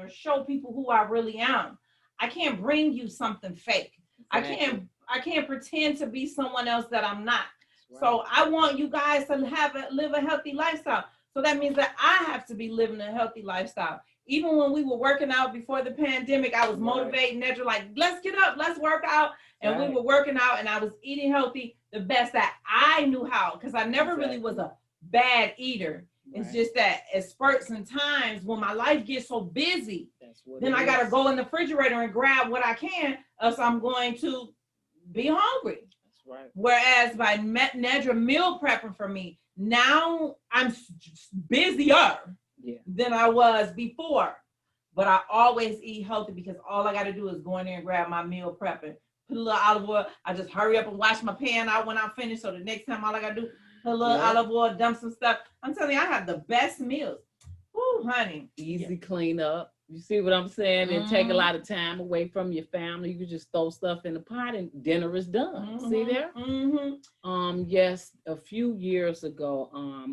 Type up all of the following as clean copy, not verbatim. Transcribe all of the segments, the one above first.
or show people who I really am. I can't bring you something fake. Exactly. I can't pretend to be someone else that I'm not. Right. So I want you guys to live a healthy lifestyle. So that means that I have to be living a healthy lifestyle. Even when we were working out before the pandemic, I was motivating Nedra, like, let's get up, let's work out. And we were working out and I was eating healthy the best that I knew how, because I never really was a bad eater. It's just that at spurts and times when my life gets so busy, then I got to go in the refrigerator and grab what I can, else I'm going to be hungry. That's right. Whereas by Nedra meal prepping for me, now I'm busier than I was before. But I always eat healthy because all I got to do is go in there and grab my meal prepping. Put a little olive oil. I just hurry up and wash my pan out when I'm finished. So the next time all I got to do, put a little olive oil, dump some stuff. I'm telling you, I have the best meals. Ooh, honey. Easy clean up. You see what I'm saying? And take a lot of time away from your family. You can just throw stuff in the pot and dinner is done. See there? Yes, a few years ago,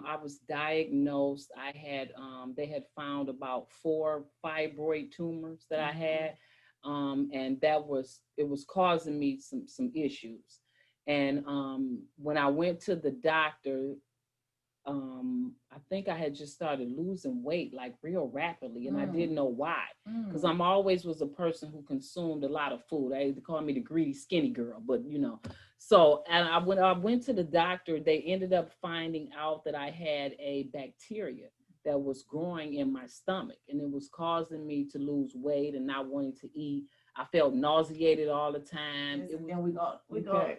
I was diagnosed. I had, they had found about 4 fibroid tumors that I had. And it was causing me some issues. And when I went to the doctor, I think I had just started losing weight like real rapidly, and I didn't know why. Because I'm always was a person who consumed a lot of food. They call me the greedy skinny girl, but you know. So, and when I went to the doctor, they ended up finding out that I had a bacteria that was growing in my stomach, and it was causing me to lose weight and not wanting to eat. I felt nauseated all the time. And we go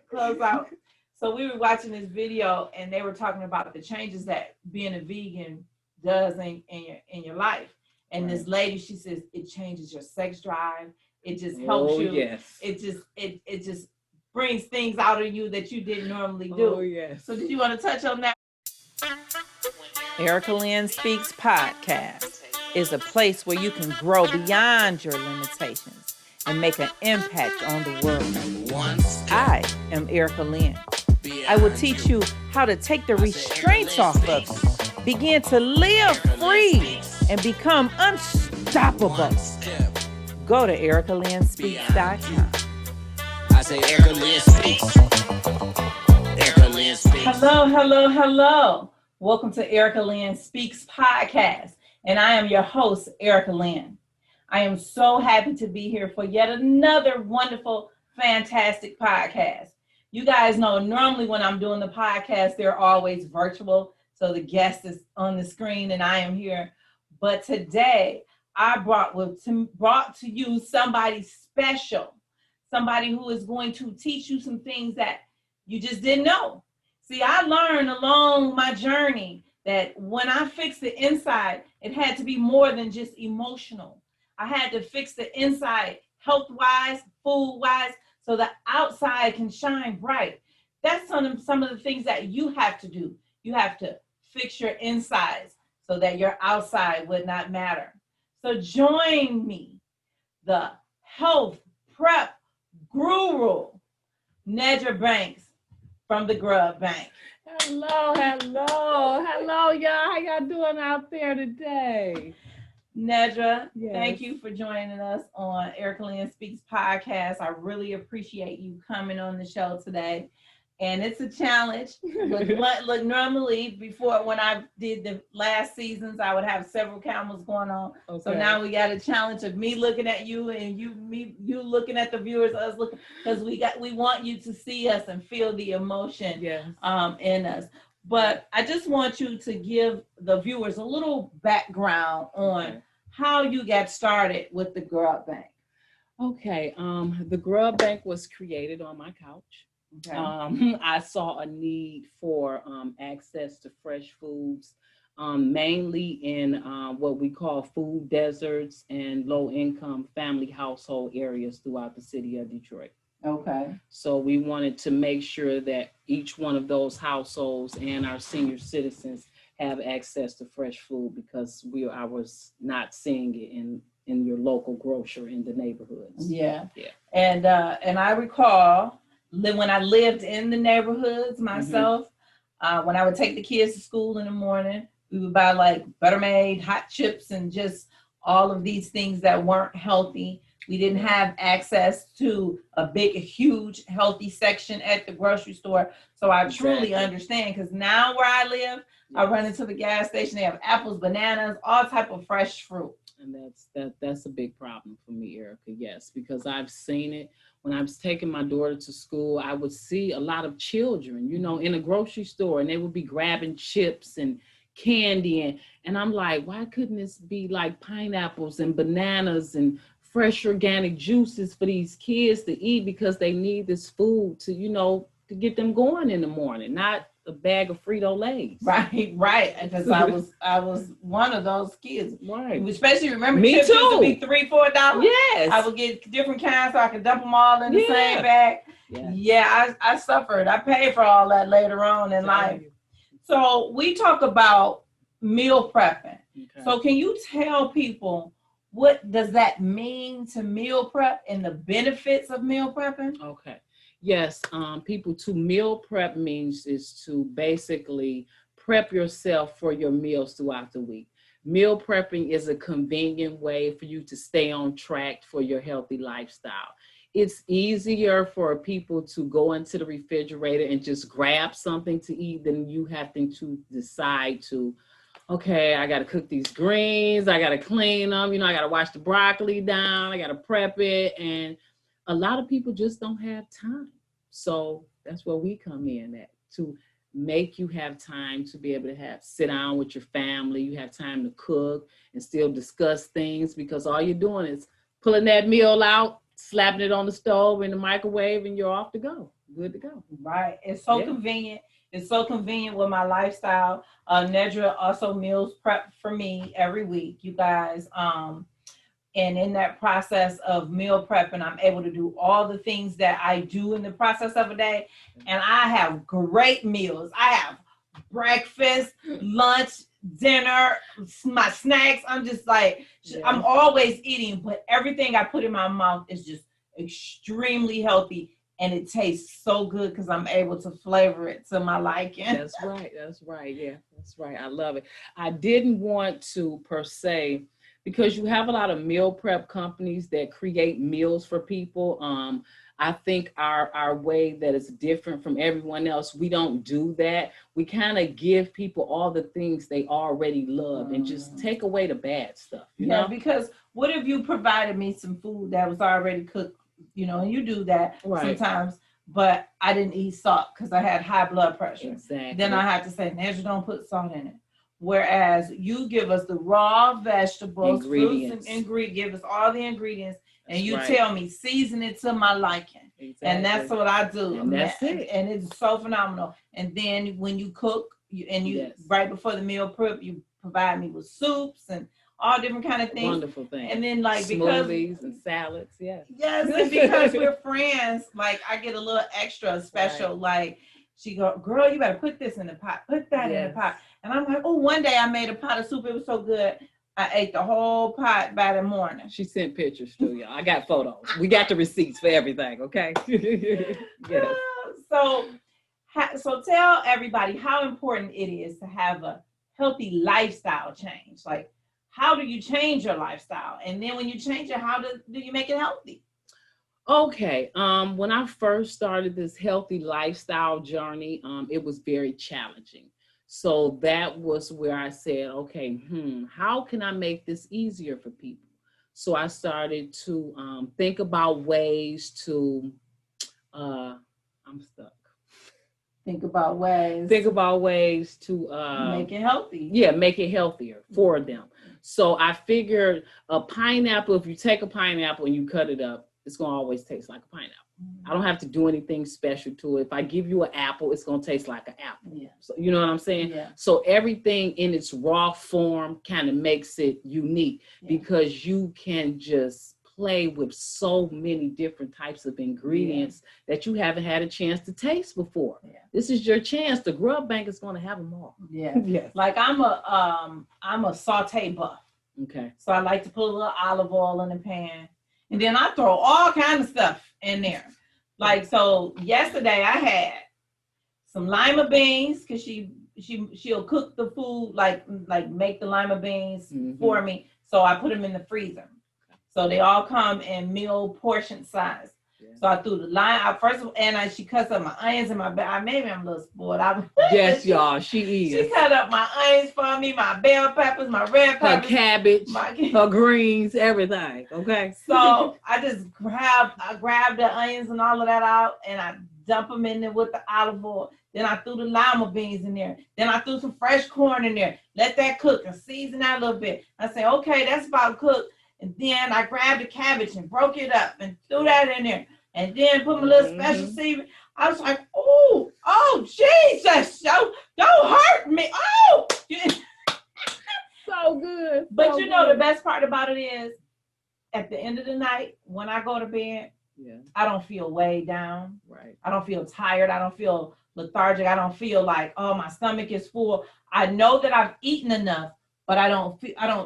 close out. So we were watching this video and they were talking about the changes that being a vegan does in your life. And this lady, she says it changes your sex drive. It just helps you. Yes. It just brings things out of you that you didn't normally do. Oh, yes. So did you want to touch on that? Erica Lynn Speaks Podcast is a place where you can grow beyond your limitations and make an impact on the world. I am Erica Lynn. I will teach you how to take the restraints off of you, begin to live free, and become unstoppable. Go to ericalynnspeaks.com. I say Erica Lynn Speaks. Erica Lynn Speaks. Hello. Welcome to Erica Lynn Speaks Podcast, and I am your host, Erica Lynn. I am so happy to be here for yet another wonderful, fantastic podcast. You guys know normally when I'm doing the podcast, they're always virtual. So the guest is on the screen and I am here. But today I brought to you somebody special, somebody who is going to teach you some things that you just didn't know. See, I learned along my journey that when I fixed the inside, it had to be more than just emotional. I had to fix the inside health-wise, food-wise, so the outside can shine bright. That's some of the things that you have to do. You have to fix your insides so that your outside would not matter. So join me, the health prep guru, Nedra Banks from the Grubbank. Hello, y'all. How y'all doing out there today? Nedra, Thank you for joining us on Erica Lynn Speaks Podcast. I really appreciate you coming on the show today. And it's a challenge. Look, normally before when I did the last seasons, I would have several cameras going on. Okay. So now we got a challenge of me looking at you and you looking at the viewers, us looking, because we want you to see us and feel the emotion in us. But I just want you to give the viewers a little background on how you got started with the Grubbank. Okay, the Grubbank was created on my couch. Okay. I saw a need for access to fresh foods, mainly in what we call food deserts and low-income family household areas throughout the city of Detroit. Okay. So we wanted to make sure that each one of those households and our senior citizens have access to fresh food, because I was not seeing it in your local grocer in the neighborhoods. Yeah. And I recall when I lived in the neighborhoods myself, when I would take the kids to school in the morning, we would buy like Better Made, hot chips, and just all of these things that weren't healthy. We didn't have access to a big, huge, healthy section at the grocery store. So I truly understand, because now where I live, I run into the gas station. They have apples, bananas, all type of fresh fruit. And that's a big problem for me, Erica. Yes, because I've seen it. When I was taking my daughter to school, I would see a lot of children, in a grocery store, and they would be grabbing chips and candy. And I'm like, why couldn't this be like pineapples and bananas and fresh organic juices for these kids to eat, because they need this food to, to get them going in the morning, not a bag of Frito-Lays. Right. Because I was one of those kids. Right. Especially remember Me chips too. used to be $3-4. Yes. I would get different kinds so I could dump them all in the same bag. Yeah, I suffered. I paid for all that later on in life. So we talk about meal prepping. Okay. So can you tell people, what does that mean to meal prep and the benefits of meal prepping? Okay. Yes. People, to meal prep means is to basically prep yourself for your meals throughout the week. Meal prepping is a convenient way for you to stay on track for your healthy lifestyle. It's easier for people to go into the refrigerator and just grab something to eat than you having to decide to, okay, I got to cook these greens, I got to clean them, I got to wash the broccoli down, I got to prep it. And a lot of people just don't have time. So that's where we come in at, to make you have time to be able to sit down with your family. You have time to cook and still discuss things, because all you're doing is pulling that meal out, slapping it on the stove in the microwave, and you're off to go. Good to go. Right. It's so convenient. It's so convenient with my lifestyle. Nedra also meals prep for me every week, you guys. And in that process of meal prepping, I'm able to do all the things that I do in the process of a day. And I have great meals. I have breakfast, lunch, dinner, my snacks. I'm just like, I'm always eating, but everything I put in my mouth is just extremely healthy. And it tastes so good because I'm able to flavor it to my liking. That's right. Yeah, that's right. I love it. I didn't want to, per se, because you have a lot of meal prep companies that create meals for people. I think our way that is different from everyone else, we don't do that. We kind of give people all the things they already love and just take away the bad stuff. You know? Because what if you provided me some food that was already cooked? And you do that sometimes, but I didn't eat salt because I had high blood pressure. Exactly. Then I have to say, Nedra, don't put salt in it. Whereas you give us the raw vegetables, fruits, and give us all the ingredients, and you tell me, season it to my liking. Exactly. And that's what I do. And that's it. And it's so phenomenal. And then when you cook, right before the meal prep, you provide me with soups and all different kind of things. Wonderful things. And then smoothies and salads. Yes, and because we're friends, like I get a little extra special. Like she go, girl, you better put this in the pot. Put that in the pot. And I'm like, oh, one day I made a pot of soup. It was so good. I ate the whole pot by the morning. She sent pictures to y'all. I got photos. We got the receipts for everything. Okay. Yes. So tell everybody how important it is to have a healthy lifestyle change. Like, how do you change your lifestyle? And then when you change it, how do you make it healthy? Okay. When I first started this healthy lifestyle journey, it was very challenging. So that was where I said, okay, how can I make this easier for people? So I started to think about ways to, I'm stuck. Think about ways to make it healthy. Yeah, make it healthier for them. So I figured a pineapple, if you take a pineapple and you cut it up, it's going to always taste like a pineapple. I don't have to do anything special to it. If I give you an apple, it's going to taste like an apple. Yeah. So, you know what I'm saying? Yeah. So everything in its raw form kind of makes it unique because you can just play with so many different types of ingredients that you haven't had a chance to taste before. Yeah. This is your chance. The Grubbank is going to have them all. Yeah. Yes. Like I'm a saute buff. Okay. So I like to put a little olive oil in the pan, and then I throw all kinds of stuff in there. Like, so yesterday I had some lima beans because she'll cook the food, like make the lima beans for me. So I put them in the freezer. So they all come in meal portion size. Yeah. So I threw the line out first, and she cuts up my onions and my maybe I'm a little spoiled. Yes, y'all, she is. She cut up my onions for me, my bell peppers, my red peppers, her cabbage, her greens, everything. Okay. So I grabbed the onions and all of that out, and I dump them in there with the olive oil. Then I threw the lima beans in there. Then I threw some fresh corn in there. Let that cook and season that a little bit. I said, okay, that's about cooked. And then I grabbed the cabbage and broke it up and threw that in there. And then put my little special seasoning. I was like, oh, Jesus, don't hurt me. Oh, so good. But so you know, the best part about it is, at the end of the night, when I go to bed, I don't feel weighed down. Right. I don't feel tired. I don't feel lethargic. I don't feel like, oh, my stomach is full. I know that I've eaten enough. But I don't,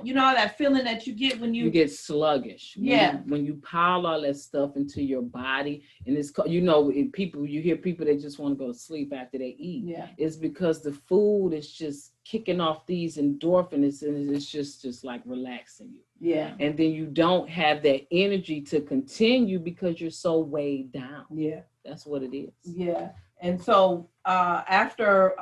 you know, that feeling that you get when you get sluggish. When you pile all that stuff into your body, and it's, you know, you hear people that just want to go to sleep after they eat. Yeah. It's because the food is just kicking off these endorphins, and it's just like relaxing you. Yeah. And then you don't have that energy to continue because you're so weighed down. Yeah. That's what it is. Yeah. And so after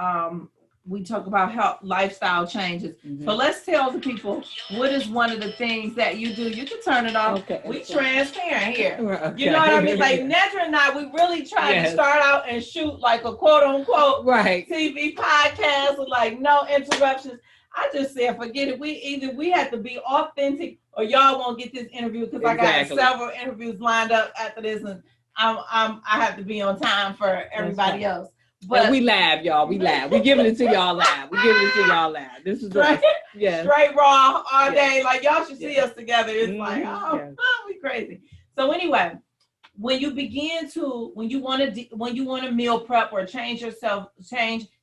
we talk about health, lifestyle changes. Mm-hmm. So let's tell the people, what is one of the things that you do? You can turn it off. Okay. We transparent here. Okay. You know what I mean? Like Nedra and I, we really tried to start out and shoot like a quote unquote TV podcast with like no interruptions. I just said, forget it. We have to be authentic, or y'all won't get this interview, because I got several interviews lined up after this, and I have to be on time for everybody else. But we live, y'all. We live. We giving it to y'all live. This is straight raw all day. Like, y'all should see us together. It's like, we crazy. So anyway, when you want to meal prep or change and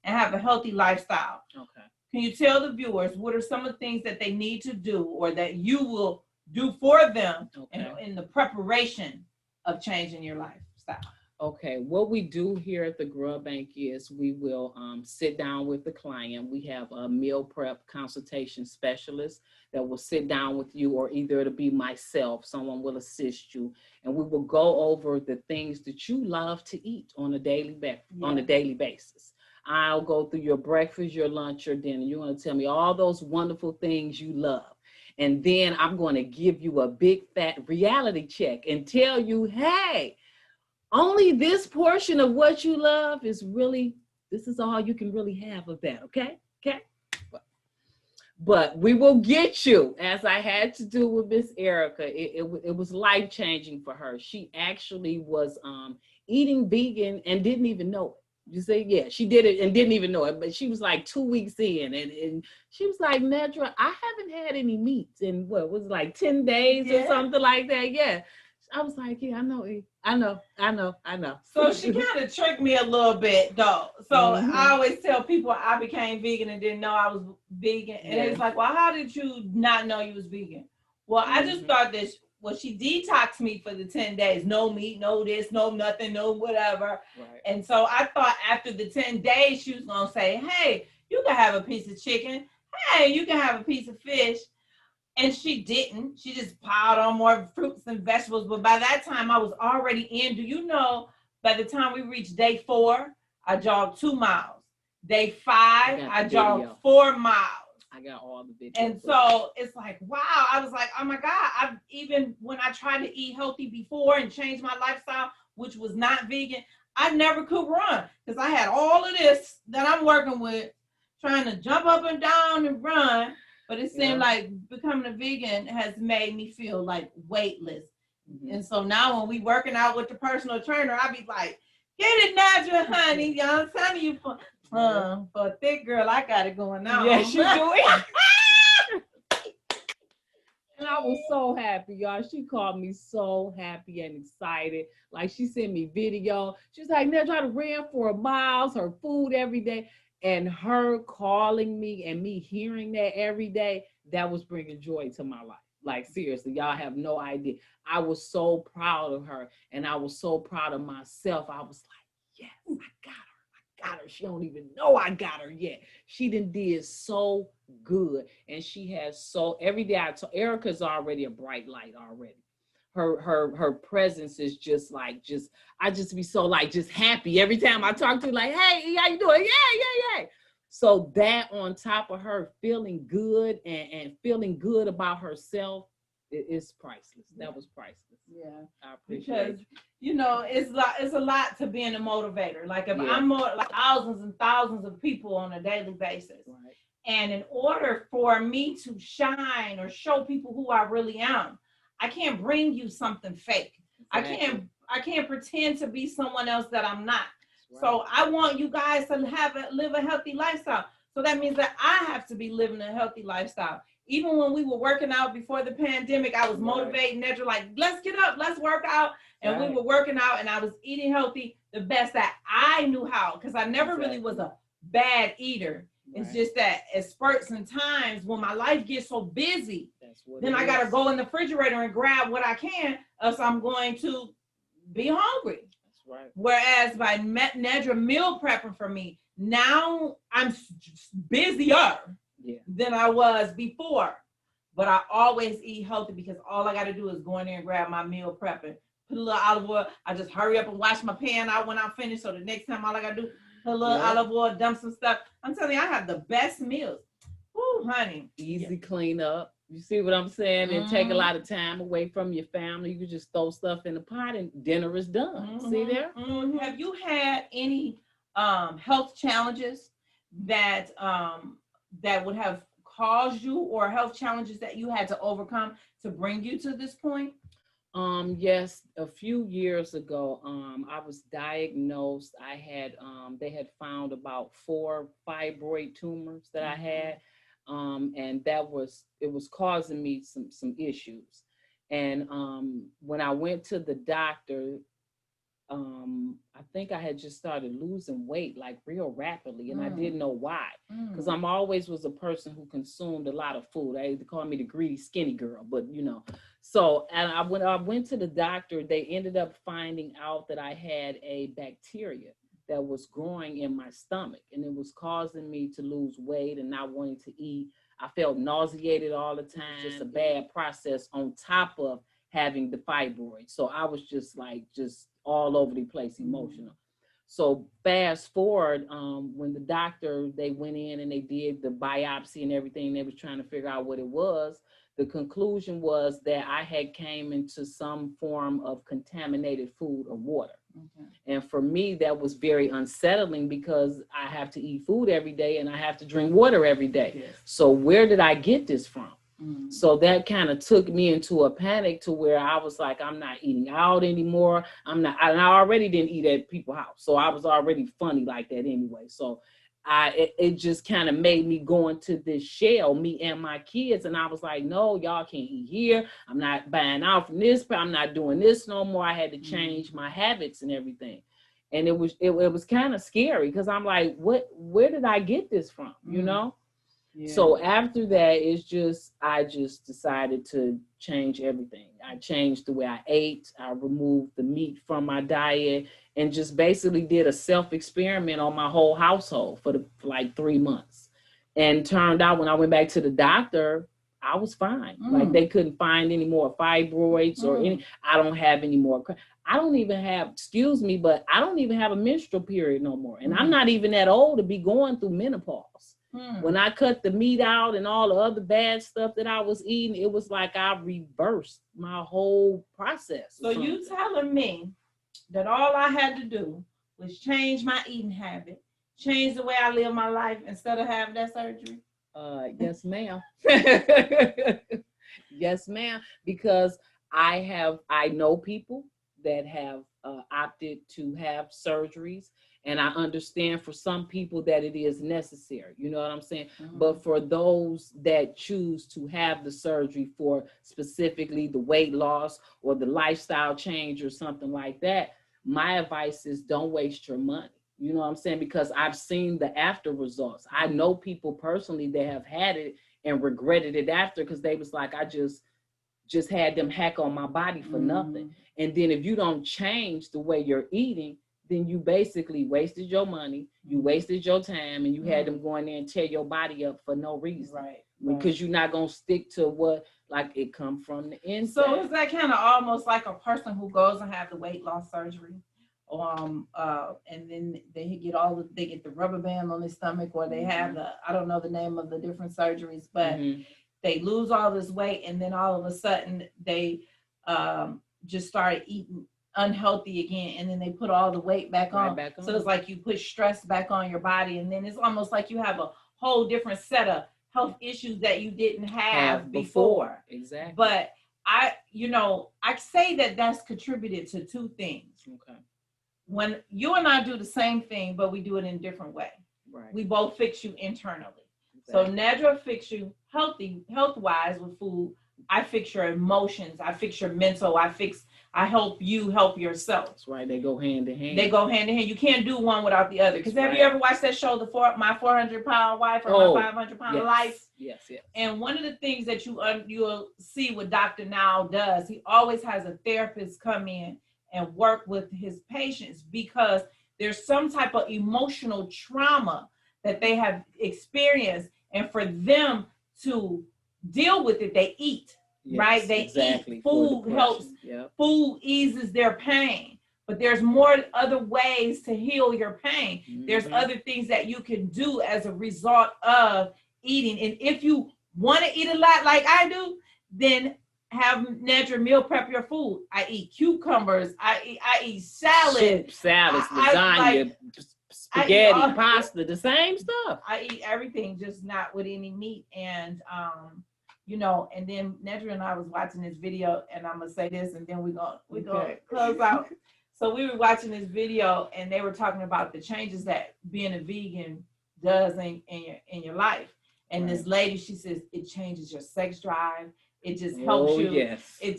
have a healthy lifestyle. Okay. Can you tell the viewers what are some of the things that they need to do, or that you will do for them in the preparation of changing your lifestyle? Okay, what we do here at the Grubbank is we will sit down with the client. We have a meal prep consultation specialist that will sit down with you, or either it'll be myself, someone will assist you, and we will go over the things that you love to eat on a daily basis. I'll go through your breakfast, your lunch, your dinner. You're going to tell me all those wonderful things you love. And then I'm going to give you a big fat reality check and tell you, hey, only this portion of what you love is really, this is all you can really have of that, okay? Okay? But we will get you, as I had to do with Miss Erica. It was life-changing for her. She actually was eating vegan and didn't even know it. You say, yeah, she did it and didn't even know it, but she was like 2 weeks in, and she was like, Nedra, I haven't had any meat in what was it, like 10 days or something like that. Yeah. I was like, yeah, I know. So she kind of tricked me a little bit, though. So I always tell people I became vegan and didn't know I was vegan. And it's like, well, how did you not know you was vegan? Well, I just thought that, she detoxed me for the 10 days. No meat, no this, no nothing, no whatever. Right. And so I thought after the 10 days, she was going to say, hey, you can have a piece of chicken. Hey, you can have a piece of fish. And she didn't. She just piled on more fruits and vegetables. But by that time, I was already in. Do you know, by the time we reached day 4, I jogged 2 miles. Day 5, I jogged 4 miles. I got all the videos. And so it's like, wow. I was like, oh my God. Even when I tried to eat healthy before and change my lifestyle, which was not vegan, I never could run, because I had all of this that I'm working with, trying to jump up and down and run. But it seemed like becoming a vegan has made me feel like weightless. Mm-hmm. And so now when we working out with the personal trainer, I be like, get it, Nedra, honey. I'm telling you, for a thick girl, I got it going on. Yes, you do it. And I was so happy, y'all. She called me so happy and excited. Like, she sent me video. She's like, Nedra, I ran 4 miles, her food every day. And her calling me and me hearing that every day, that was bringing joy to my life. Like, seriously, y'all have no idea. I was so proud of her, and I was so proud of myself. I was like, yes, I got her. She don't even know I got her yet. She did so good. And she has so every day Erica's already a bright light already. Her presence is just I just be so just happy every time I talk to her, like, hey, how you doing? Yeah. So that on top of her feeling good and feeling good about herself, it's priceless. That was priceless. Yeah, I appreciate because it's a lot to being a motivator. Like if Yeah. I'm thousands and thousands of people on a daily basis, right. and in order for me to shine or show people who I really am, I can't bring you something fake. Exactly. I can't pretend to be someone else that I'm not. Right. So I want you guys to live a healthy lifestyle. So that means that I have to be living a healthy lifestyle. Even when we were working out before the pandemic, I was motivating Nedra, like, let's get up, let's work out. And we were working out and I was eating healthy the best that I knew how, because I never really was a bad eater. It's just that at spurts and times when my life gets so busy, then I got to go in the refrigerator and grab what I can, else I'm going to be hungry. That's right. Whereas by Nedra meal prepping for me, now I'm busier than I was before. But I always eat healthy because all I got to do is go in there and grab my meal prepping. Put a little olive oil. I just hurry up and wash my pan out when I'm finished. So the next time all I got to do, put a little olive oil, dump some stuff. I'm telling you, I have the best meals. Ooh, honey. Easy clean up. You see what I'm saying? And take a lot of time away from your family. You can just throw stuff in the pot and dinner is done. See there? Have you had any health challenges that would have caused you, or health challenges that you had to overcome to bring you to this point? Yes, a few years ago, I was diagnosed. I had, they had found about 4 fibroid tumors that I had. And it was causing me some issues. And when I went to the doctor, I think I had just started losing weight like real rapidly, and I didn't know why, because I'm always was a person who consumed a lot of food. They call me the greedy skinny girl, but so, and when I went to the doctor, they ended up finding out that I had a bacteria that was growing in my stomach, and it was causing me to lose weight and not wanting to eat. I felt nauseated all the time. Just a bad process on top of having the fibroid. So I was just all over the place, emotional. So fast forward, when the doctor, they went in and they did the biopsy and everything, they was trying to figure out what it was. The conclusion was that I had came into some form of contaminated food or water. And for me, that was very unsettling because I have to eat food every day and I have to drink water every day. So where did I get this from? So that kind of took me into a panic to where I was like, I'm not eating out anymore. And I already didn't eat at people's house. So I was already funny like that anyway. So it just kind of made me go into this shell, me and my kids. And I was like, no, y'all can't eat here. I'm not buying out from this, but I'm not doing this no more. I had to change my habits and everything. And it was kind of scary because I'm like, where did I get this from? So after that, I just decided to change everything. I changed the way I ate. I removed the meat from my diet and just basically did a self-experiment on my whole household for like 3 months. And turned out when I went back to the doctor, I was fine. Like they couldn't find any more fibroids or I don't have any more. I don't even have, but I don't even have a menstrual period no more. And I'm not even that old to be going through menopause. When I cut the meat out and all the other bad stuff that I was eating, it was like I reversed my whole process. So you telling me that all I had to do was change my eating habit, change the way I live my life instead of having that surgery? Yes, ma'am. Yes, ma'am. Because I know people that have opted to have surgeries. And I understand for some people that it is necessary, you know what I'm saying? But for those that choose to have the surgery for specifically the weight loss or the lifestyle change or something like that, my advice is don't waste your money. You know what I'm saying? Because I've seen the after results. I know people personally that have had it and regretted it after because they was like, I just had them hack on my body for nothing. And then if you don't change the way you're eating, then you basically wasted your money, you wasted your time, and you had them go in there and tear your body up for no reason. Right. Because you're not going to stick to what, like, it come from the inside. So is that kind of almost like a person who goes and have the weight loss surgery? And then they get they get the rubber band on their stomach, or they have I don't know the name of the different surgeries, but they lose all this weight, and then all of a sudden they just start eating unhealthy again, and then they put all the weight back on. So it's like you put stress back on your body, and then it's almost like you have a whole different set of health issues that you didn't have before. Exactly. But I say that that's contributed to two things. Okay. When you and I do the same thing, but we do it in a different way. Right. We both fix you internally. Exactly. So Nedra fix you health-wise with food. I fix your emotions. I fix your mental. I help you help yourself. That's right. They go hand in hand. They go hand in hand. You can't do one without the other. Because have you ever watched that show, My 400-Pound Wife, or My 500-Pound Life? Yes, yes. And one of the things that you'll see what Dr. Now does, he always has a therapist come in and work with his patients, because there's some type of emotional trauma that they have experienced, and for them to deal with it, they eat. Yes, right? They eat. Food helps. Yep. Food eases their pain. But there's other ways to heal your pain. There's other things that you can do as a result of eating. And if you want to eat a lot like I do, then have Nedra meal prep your food. I eat cucumbers. I eat salad. Soup, salads, lasagna, spaghetti, pasta, the same stuff. I eat everything, just not with any meat. And and then Nedra and I was watching this video, and I'm gonna say this, and then we're gonna close out. So we were watching this video, and they were talking about the changes that being a vegan does in your life. And this lady, she says it changes your sex drive. It just helps you. Yes. It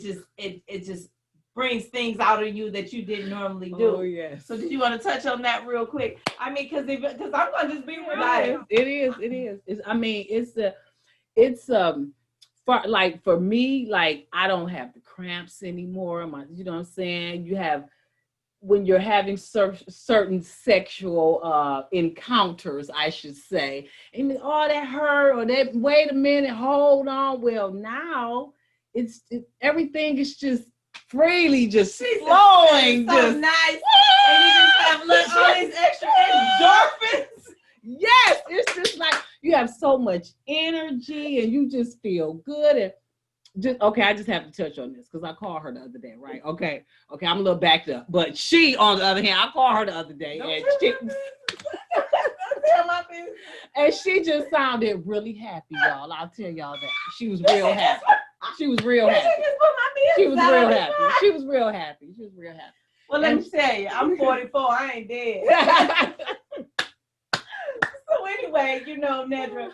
just brings things out of you that you didn't normally do. Oh yes. So did you want to touch on that real quick? I mean, because I'm gonna just be real. It is. For me, like, I don't have the cramps anymore. You know what I'm saying? You have, when you're having certain sexual encounters, I should say, and that hurt, or that, wait a minute, hold on. Well, now everything is just freely just flowing. So just nice. And you just have all these extra endorphins. Yes, it's just like you have so much energy and you just feel good. And I just have to touch on this because I called her the other day, right? Okay, I'm a little backed up. But she, on the other hand, I called her the other day, and she just sounded really happy, y'all. I'll tell y'all that. She was real happy. She was real happy. She was real happy. She was real happy. Well, let me tell you, I'm 44. I ain't dead. So anyway, Nedra,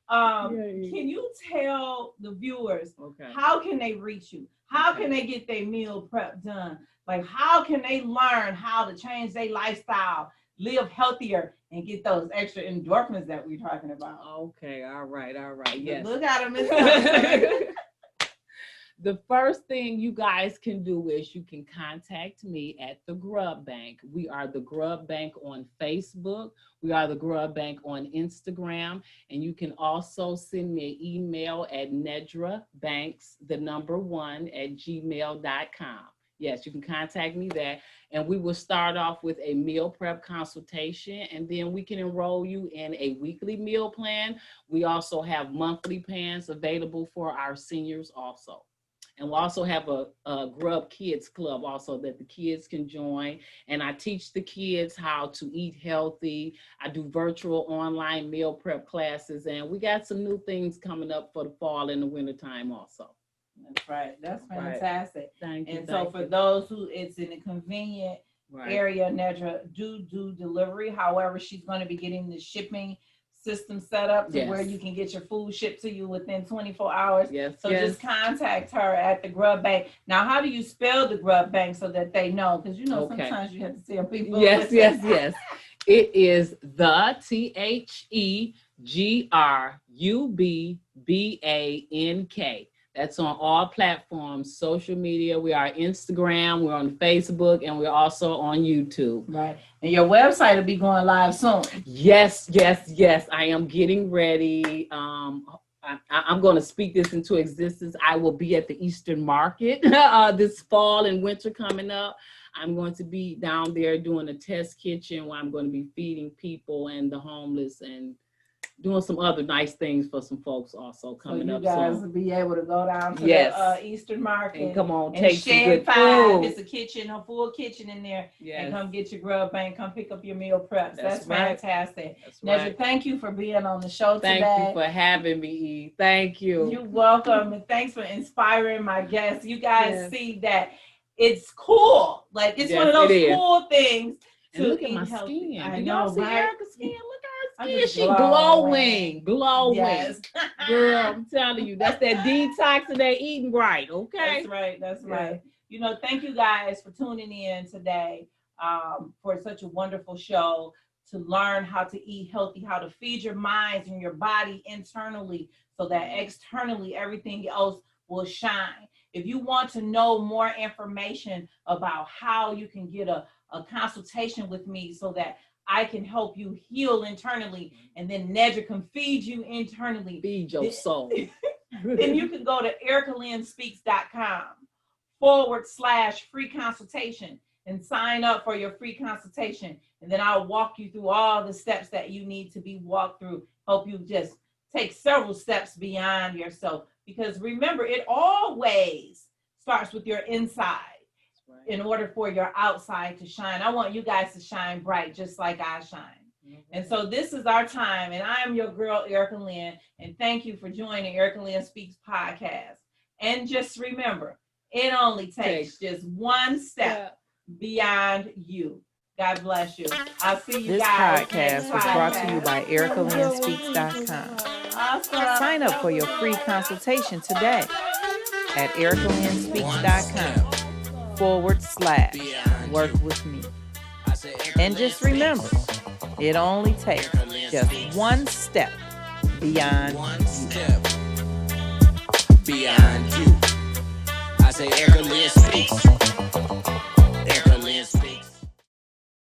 can you tell the viewers how can they reach you? How can they get their meal prep done? Like, how can they learn how to change their lifestyle, live healthier, and get those extra endorphins that we're talking about? Okay, all right. Yes. Look at them. The first thing you guys can do is you can contact me at the Grubbank. We are the Grubbank on Facebook. We are the Grubbank on Instagram. And you can also send me an email at Nedra Banks, 1, @gmail.com. Yes, you can contact me there. And we will start off with a meal prep consultation, and then we can enroll you in a weekly meal plan. We also have monthly plans available for our seniors also. And we'll also have a Grub Kids Club also that the kids can join. And I teach the kids how to eat healthy. I do virtual online meal prep classes. And we got some new things coming up for the fall and the winter time also. That's right. That's fantastic. Thank you. And so for those who it's in a convenient area, Nedra do delivery. However, she's going to be getting the shipping system set up to where you can get your food shipped to you within 24 hours. So just contact her at the Grubbank. Now, how do you spell the Grubbank so that they know? Because sometimes you have to tell people. Yes. It is the TheGrubbank. That's on all platforms, social media. We are Instagram, we're on Facebook, and we're also on YouTube. Right. And your website will be going live soon. Yes. I am getting ready. I'm going to speak this into existence. I will be at the Eastern Market this fall and winter coming up. I'm going to be down there doing a test kitchen where I'm going to be feeding people and the homeless and doing some other nice things for some folks also coming up. So you guys will be able to go down to the Eastern Market and come on, and take some good food. food. It's a kitchen, a full kitchen in there. Yes. And come get your Grubbank, come pick up your meal preps. That's right. Fantastic. That's Nedra, right. thank you for being on the show today. Thank you for having me, Eve. Thank you. You're welcome. And thanks for inspiring my guests. You guys see that it's cool. Like, it's one of those cool things. And look at my skin. I Do know, y'all see right? Erica's skin? Look at her skin. Just She glowing. Yes. Girl, I'm telling you, that's that detox and that eating right, okay? That's right. You know, thank you guys for tuning in today for such a wonderful show to learn how to eat healthy, how to feed your minds and your body internally so that externally everything else will shine. If you want to know more information about how you can get a consultation with me so that I can help you heal internally, and then Nedra can feed you internally. Feed your soul. Then you can go to ericalynnspeaks.com/free consultation and sign up for your free consultation. And then I'll walk you through all the steps that you need to be walked through, help you just take several steps beyond yourself. Because remember, it always starts with your inside. In order for your outside to shine. I want you guys to shine bright just like I shine. Mm-hmm. And so this is our time, and I am your girl, Erica Lynn, and thank you for joining Erica Lynn Speaks Podcast. And just remember, it only takes just one step beyond you. God bless you. I'll see you guys. This podcast was brought to you by ericalynnspeaks.com. Awesome. Sign up for your free consultation today at ericalynnspeaks.com/work with me. And just remember, it only takes just one step beyond you. Beyond you. I say Erica Lynn